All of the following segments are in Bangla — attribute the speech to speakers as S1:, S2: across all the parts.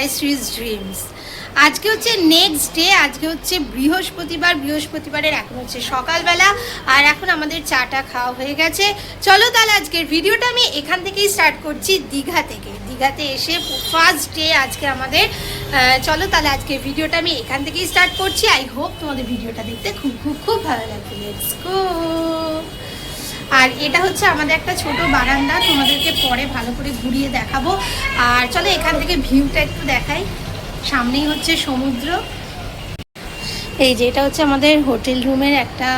S1: জয়শ্রীজ ড্রিমস। আজকে হচ্ছে নেক্সট ডে, আজকে হচ্ছে বৃহস্পতিবার। বৃহস্পতিবারের এখন হচ্ছে সকালবেলা, আর এখন আমাদের চাটা খাওয়া হয়ে গেছে। চলো তাহলে আজকের ভিডিওটা আমি এখান থেকেই স্টার্ট করছি, দীঘা থেকে। দীঘাতে এসে ফার্স্ট ডে আজকে আমাদের। চলো তাহলে আজকের ভিডিওটা আমি এখান থেকেই স্টার্ট করছি। আই হোপ তোমাদের ভিডিওটা দেখতে খুব খুব খুব ভালো লাগবে। Let's go. আর এটা হচ্ছে আমাদের একটা ছোট বারান্দা, তোমাদেরকে পরে ভালো করে ঘুরিয়ে দেখাবো। আর চলো এখান থেকে ভিউটা একটু দেখাই। সামনেই হচ্ছে সমুদ্র। এই যে এটা হচ্ছে আমাদের হোটেল রুমের একটা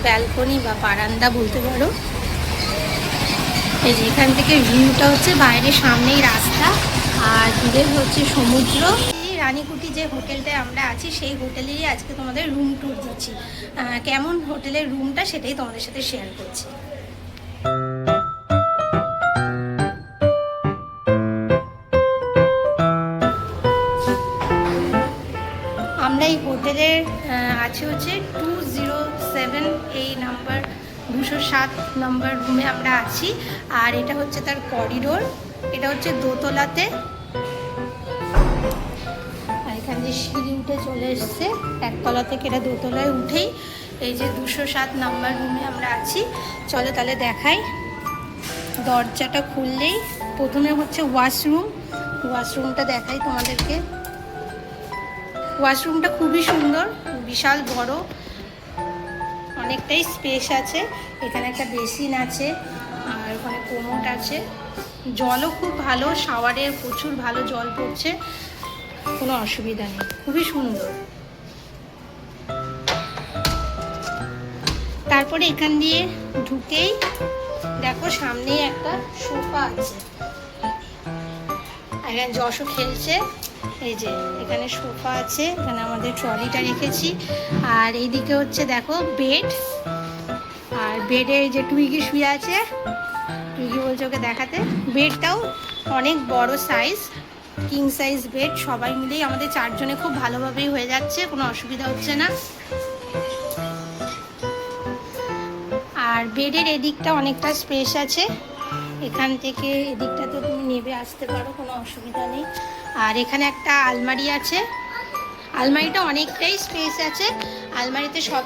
S1: ব্যালকনি বা বারান্দা বলতে পারো। এই যে এখান থেকে ভিউটা হচ্ছে বাইরে, সামনেই রাস্তা আর দূরে হচ্ছে সমুদ্র। রানীকুটি যে হোটেলটায় আমরা আছি সেই হোটেলেরই আজকে তোমাদের রুম ট্যুর দিচ্ছি। কেমন হোটেলের রুমটা সেটাই তোমাদের সাথে শেয়ার করছি। আমরা এই হোটেলের আছে হচ্ছে 207, এই নাম্বার 207 নম্বর রুমে আমরা আছি। আর এটা হচ্ছে তার করিডোর, এটা হচ্ছে দোতলাতে। আর এখান দিয়ে সিঁড়ি উঠে চলে এসছে একতলা থেকে, এটা দোতলায় উঠেই এই যে 207 নম্বর রুমে আমরা আছি। চলো তাহলে দেখাই। দরজাটা খুললেই প্রথমে হচ্ছে ওয়াশরুমটা দেখাই তোমাদেরকে। ওয়াশরুমটা খুবই সুন্দর, বিশাল বড়, অনেকটাই স্পেস আছে। এখানে একটা বেসিন আছে আর ওখানে কোমোড আছে। জলও খুব ভালো, শাওয়ারে প্রচুর ভালো জল পড়ছে, কোনো অসুবিধা নেই, খুবই সুন্দর। তারপরে এখান দিয়ে ঢুকেই দেখো সামনেই একটা সোফা আছে। এখানে যশও খেলছে। এই যে এখানে সোফা আছে, এখানে আমাদের ট্রলিটা রেখেছি। আর এইদিকে হচ্ছে দেখো বেড, আর বেডে এই যে টুইগি শুয়ে আছে। টুইগি বলছে ওকে দেখাতে। বেডটাও অনেক বড় সাইজ, কিং সাইজ বেড। সবাই মিলেই আমাদের 4 জনে খুব ভালোভাবেই হয়ে যাচ্ছে, কোনো অসুবিধা হচ্ছে না। আর বেডের এদিকটা অনেকটা স্পেস আছে, এখান থেকে এদিকটা তো তুমি নেবে আসতে পারো, কোনো অসুবিধা নেই। আর এখানে একটা আলমারি আছে, আলমারিটা অনেকটাই স্পেস আছে। আলমারিতে সব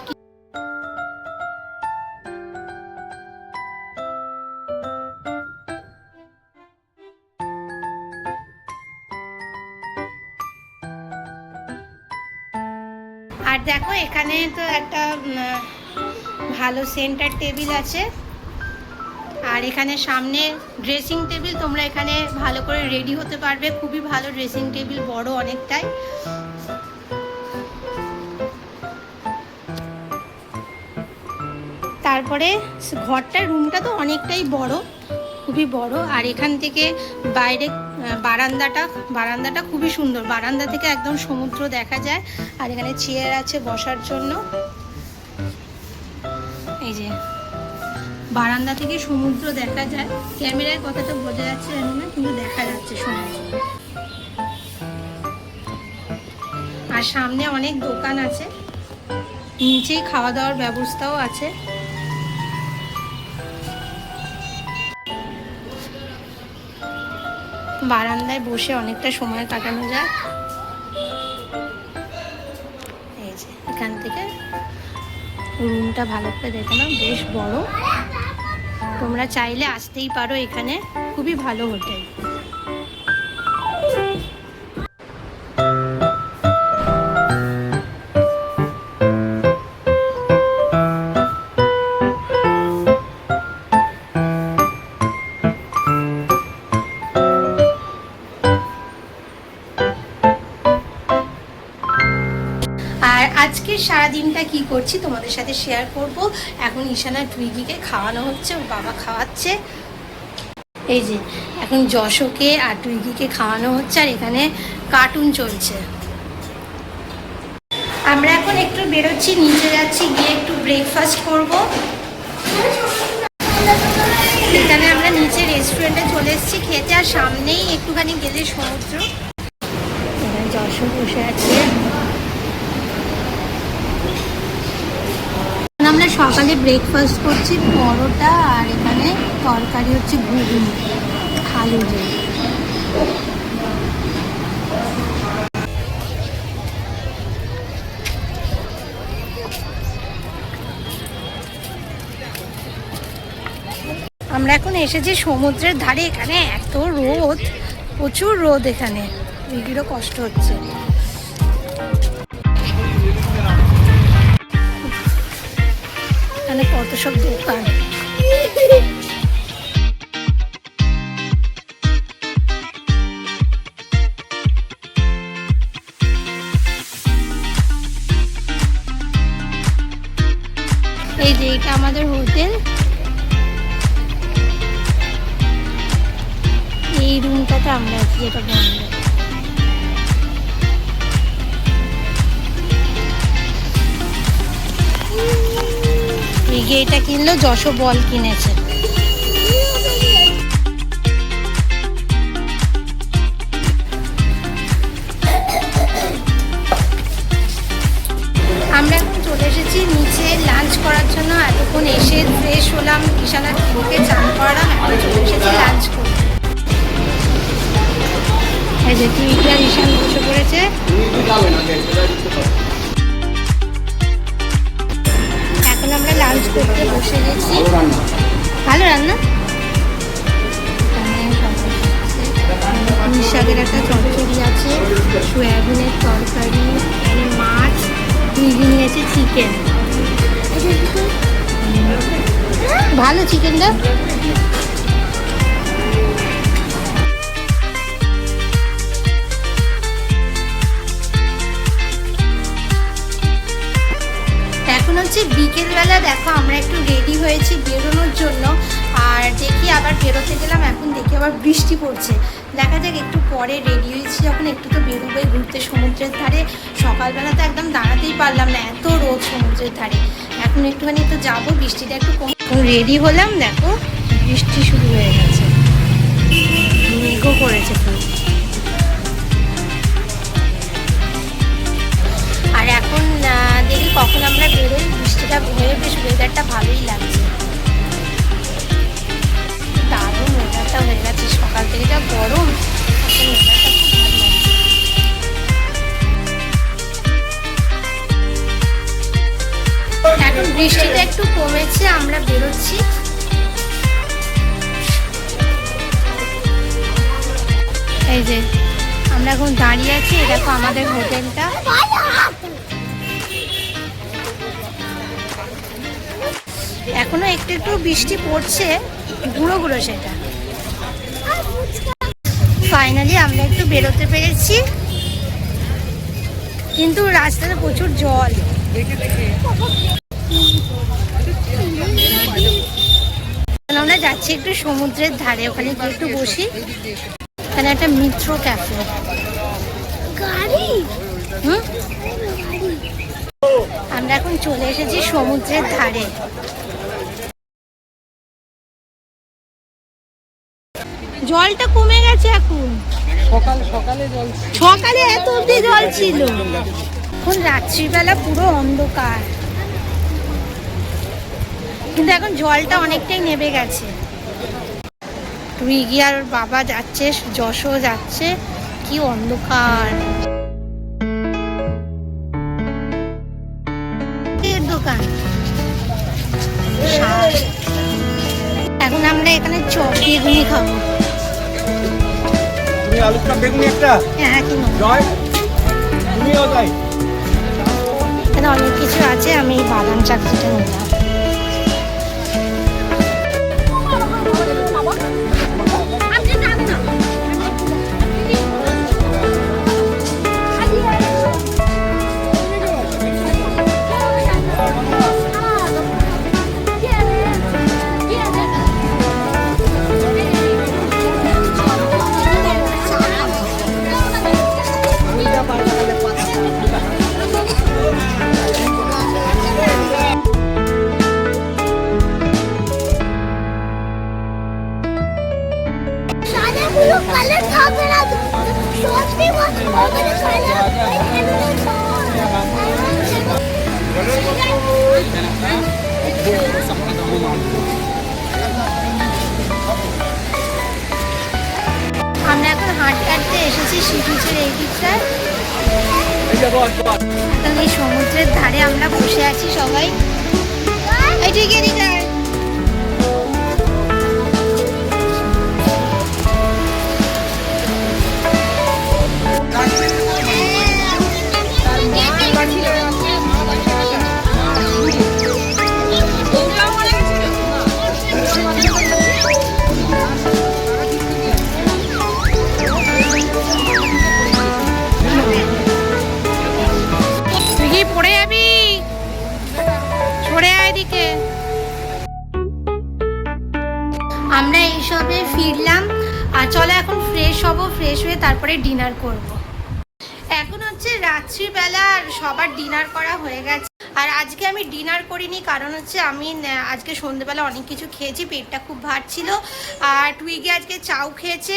S1: আর দেখো এখানে তো একটা ভালো সেন্টার টেবিল আছে। আর এখানে সামনে ড্রেসিং টেবিল, তোমরা এখানে ভালো করে রেডি হতে পারবে। খুবই ভালো ড্রেসিং টেবিল, বড় অনেকটাই। তারপরে রুমটা তো অনেকটাই বড়, খুবই বড়। আর এখান থেকে বাইরে বারান্দাটা খুবই সুন্দর। বারান্দা থেকে একদম সমুদ্র দেখা যায়। আর এখানে চেয়ার আছে বসার জন্য। এই যে বারান্দা থেকে সমুদ্র দেখা যায়, ক্যামেরায় কথাটা বোঝা যাচ্ছে জানি না, কিন্তু দেখা যাচ্ছে সমুদ্র। আর সামনে অনেক দোকান আছে, নিচেই খাওয়া দাওয়ার ব্যবস্থাও আছে। বারান্দায় বসে অনেকটা সময় কাটানো যায়। এই যে এখান থেকে রুমটা ভালো করে দেখে নাও, বেশ বড়। তোমরা চাইলে আসতেই পারো এখানে, খুবই ভালো হোটেল। আর আজকে সারাদিনটা কি করছি তোমাদের সাথে শেয়ার করব। এখন ঈশানা টুইগিকে খাওয়ানো হচ্ছে, ওর বাবা খাওয়াচ্ছে। এই যে এখন যশোকে আর টুইগিকে খাওয়ানো হচ্ছে, আর এখানে কার্টুন চলছে। আমরা এখন একটু বেরোচ্ছি, নিচে যাচ্ছি, গিয়ে একটু ব্রেকফাস্ট করব। এখানে আমরা নিচে রেস্টুরেন্টে চলে এসেছি খেতে, আর সামনেই একটুখানি গেলে সমুদ্র। এখানে যশো বসে আছে। আমরা সকালে ব্রেকফাস্ট করছি, পরোটা আর এখানে তরকারি হচ্ছে ঘুগনি, আলু দিয়ে। আমরা এখন এসেছি সমুদ্রের ধারে। এখানে এত রোদ, প্রচুর রোদ এখানে, রুগীরও কষ্ট হচ্ছে। এখানে কত সব দোকান। এই যে এটা আমাদের হোটেল, এই রুমটাতে আমরা আছি, যেটা বন্ধ। এটা কিনলো, যশো বল কিনেছে। আমরা এখন চলে এসেছি নিচে লাঞ্চ করার জন্য। এতক্ষণ এসে ফ্রেশ হলাম, বিছানা ঢুকে চান করালাম, এখন চলে এসেছি লাঞ্চ করতে। এই যে টিভিটা ঈশান বসে পড়েছে। এখন আমরা লাঞ্চ করতে বসে গেছি। ভালো রান্না, পুঁই শাকের একটা চচ্চড়ি আছে, সয়াবিনের তরকারি, মাছ, নিয়েছে চিকেন। ভালো চিকেনটা। এখন হচ্ছে বিকেলবেলা। দেখো আমরা একটু রেডি হয়েছি বেরোনোর জন্য, আর দেখি আবার বেরোতে গেলাম, এখন দেখি আবার বৃষ্টি পড়ছে। দেখা যাক, একটু পরে রেডি হয়েছি যখন, একটু তো বেরোবোই ঘুরতে সমুদ্রের ধারে। সকালবেলা তো একদম দাঁড়াতেই পারলাম না, এত রোদ সমুদ্রের ধারে। এখন একটুখানি তো যাবো, বৃষ্টিটা একটু কম। রেডি হলাম, দেখো বৃষ্টি শুরু হয়ে গেছে, মেঘও করেছে পুরো। আর এখন দেখি কখন আমরা বেরোই, বৃষ্টিটা হয়ে বেশ ওয়েদারটা ভালোই লাগছে। দারুণ ওয়েদারটা হয়ে গেছে, সকাল থেকে যা গরম, ওয়েদারটা খুব ভালো লাগছে। এখন বৃষ্টিটা একটু কমেছে, আমরা বেরোচ্ছি। এই যে আমরা এখন দাঁড়িয়ে আছি, দেখো আমাদের হোটেলটা। এখনো একটু একটু বৃষ্টি পড়ছে, গুঁড়ো গুঁড়ো সেটা। ফাইনালি আমরা একটু বেরোতে পেরেছি, কিন্তু রাস্তাতে প্রচুর জল। আমরা যাচ্ছি একটু সমুদ্রের ধারে, ওখানে গিয়ে একটু বসি। এখানে একটা মিত্র ক্যাফে। আমরা এখন চলে এসেছি সমুদ্রের ধারে। জলটা কমে গেছে এখন, সকালে এত অব্দি জল ছিল, এখন রাত্রিবেলা পুরো অন্ধকার, কিন্তু এখন জলটা অনেকটাই নেমে গেছে। রুইগি আর বাবা যাচ্ছে, যশো যাচ্ছে, কি অন্ধকার। দোকান এখন আমরা এখানে চপ বেগুনি খাবো। তুমি আলু চপ বেগুনি একটা? হ্যাঁ, কিনো। তুমিও তাই। এখানে অনেক কিছু আছে, আমি এই বাদাম চাকরিটা নিলাম। আমরা এখন হাঁটতে হাঁটতে এসেছি সি বিচের এই দিকটায়। এখন এই সমুদ্রের ধারে আমরা বসে আছি সবাই। এই ঠিক এদিকে তুই কি পড়ে যাবি? সরে আয় এদিকে। আমরা এইসবে ফিরলাম আর চলো এখন ফ্রেশ হব, ফ্রেশ হয়ে তারপরে ডিনার করব। এখন হচ্ছে রাত্রিবেলা আর সবার ডিনার করা হয়ে গেছে। আর আজকে আমি ডিনার করিনি, কারণ হচ্ছে আমি আজকে সন্ধ্যেবেলা অনেক কিছু খেয়েছি, পেটটা খুব ভার ছিল। আর টুইগে আজকে চাউ খেয়েছে।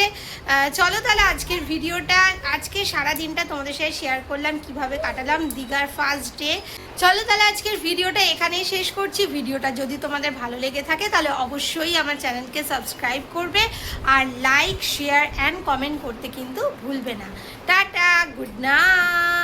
S1: চলো তাহলে আজকের ভিডিওটা, আজকে সারা দিনটা তোমাদের সাথে শেয়ার করলাম কিভাবে কাটালাম দীঘার ফার্স্ট ডে। চলো তাহলে আজকের ভিডিওটা এখানেই শেষ করছি। ভিডিওটা যদি তোমাদের ভালো লেগে থাকে তাহলে অবশ্যই আমার চ্যানেলকে সাবস্ক্রাইব করবে আর লাইক, শেয়ার অ্যান্ড কমেন্ট করতে কিন্তু ভুলবে না। Tata, good night.